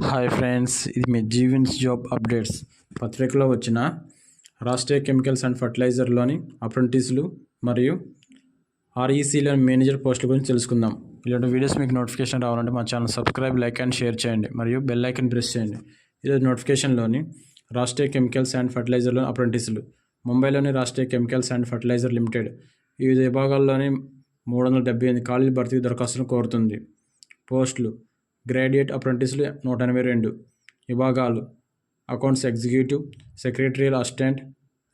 Hi friends, ఇది మీ జీవన్స్ job updates. పత్రికలో వచ్చిన రాష్ట్రీయ కెమికల్స్ అండ్ ఫర్టిలైజర్లోని అప్రెంటిస్లు మరియు ఆర్ఈసీలోని మేనేజర్ పోస్టుల గురించి తెలుసుకుందాం. ఇలాంటి వీడియోస్ మీకు నోటిఫికేషన్ రావాలంటే మా channel subscribe, like and share చేయండి మరియు బెల్ ఐకాన్ ప్రెస్ చేయండి. ఈరోజు నోటిఫికేషన్లోని రాష్ట్రీయ కెమికల్స్ అండ్ ఫర్టిలైజర్లోని అప్రెంటిస్లు ముంబైలోని Rashtriya chemicals and fertilizer limited వివిధ విభాగాల్లోని 378 ఖాళీల భర్తీకి దరఖాస్తును కోరుతుంది. పోస్టులు: గ్రాడ్యుయేట్ అప్రెంటిస్లు 182. విభాగాలు: accounts executive, secretarial assistant,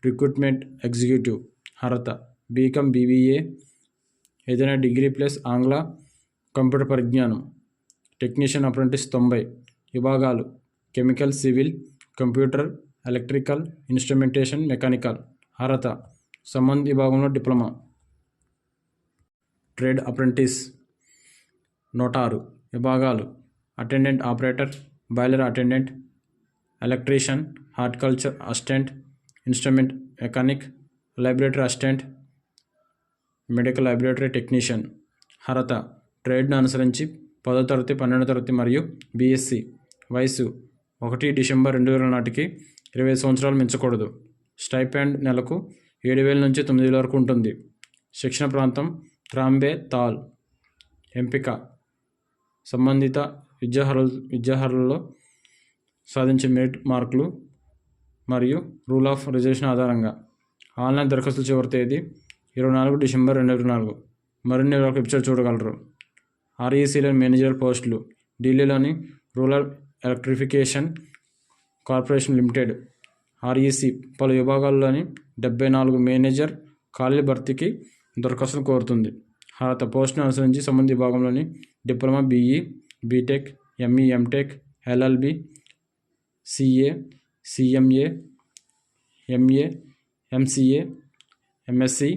recruitment executive. అర్హత: బీకామ్, బీబీఏ, ఏదైనా డిగ్రీ ప్లస్ ఆంగ్ల, కంప్యూటర్ పరిజ్ఞానం. Technician apprentice 90. విభాగాలు: chemical, civil, computer, electrical, instrumentation, mechanical. అర్హత: సంబంధిత విభాగంలో డిప్లొమా. Trade apprentice 106. విభాగాలు: attendant operator, boiler attendant, electrician, horticulture assistant, instrument mechanic, library assistant, medical library technician. అర్హత: ట్రేడ్ను అనుసరించి 10వ తరగతి, 12వ తరగతి మరియు బీఎస్సీ. వయసు: 1 డిసెంబర్ 2000 నాటికి 25 సంవత్సరాలు మించకూడదు. స్టైపెండ్ నెలకు 7,000 నుంచి 9,000 వరకు ఉంటుంది. శిక్షణ ప్రాంతం: త్రాంబే తాల్. ఎంపిక: సంబంధిత విద్యార్హతలలో సాధించిన మెరిట్ మార్కులు మరియు రూల్ ఆఫ్ రిజర్వేషన్ ఆధారంగా. ఆన్లైన్ దరఖాస్తుల చివరి తేదీ 24 డిసెంబర్ 2024. మరిన్ని వివరాలకు వెబ్సైట్ చూడగలరు. ఆర్ఈసీలోని మేనేజర్ పోస్టులు: ఢిల్లీలోని rural electrification corporation limited REC పలు విభాగాల్లోని 74 మేనేజర్ ఖాళీల భర్తీకి దరఖాస్తును కోరుతుంది. అర్హత: పోస్టును అనుసరించి సంబంధిత విభాగంలోని diploma, BE, BTech, ME, MTech, LLB, CA, CMA, MA, MCA, MSc,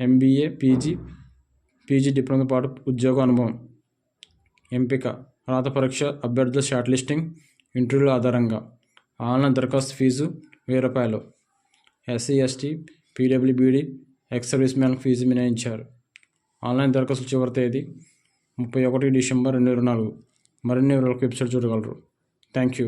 MBA, PG డిప్లొమాతో పాటు ఉద్యోగ అనుభవం. ఎంపిక: రాత పరీక్ష, అభ్యర్థుల షార్ట్ లిస్టింగ్, ఇంటర్వ్యూల ఆధారంగా. ఆన్లైన్ దరఖాస్తు fee ₹1000. SC, ST, PWBD, ex service మ్యాన్లకు fee మినహాయించారు. Online దరఖాస్తుల చివరి తేదీ 31 డిసెంబర్ 2024. మరిన్ని వివరాలకు వెబ్సైట్ చూడగలరు. Thank you.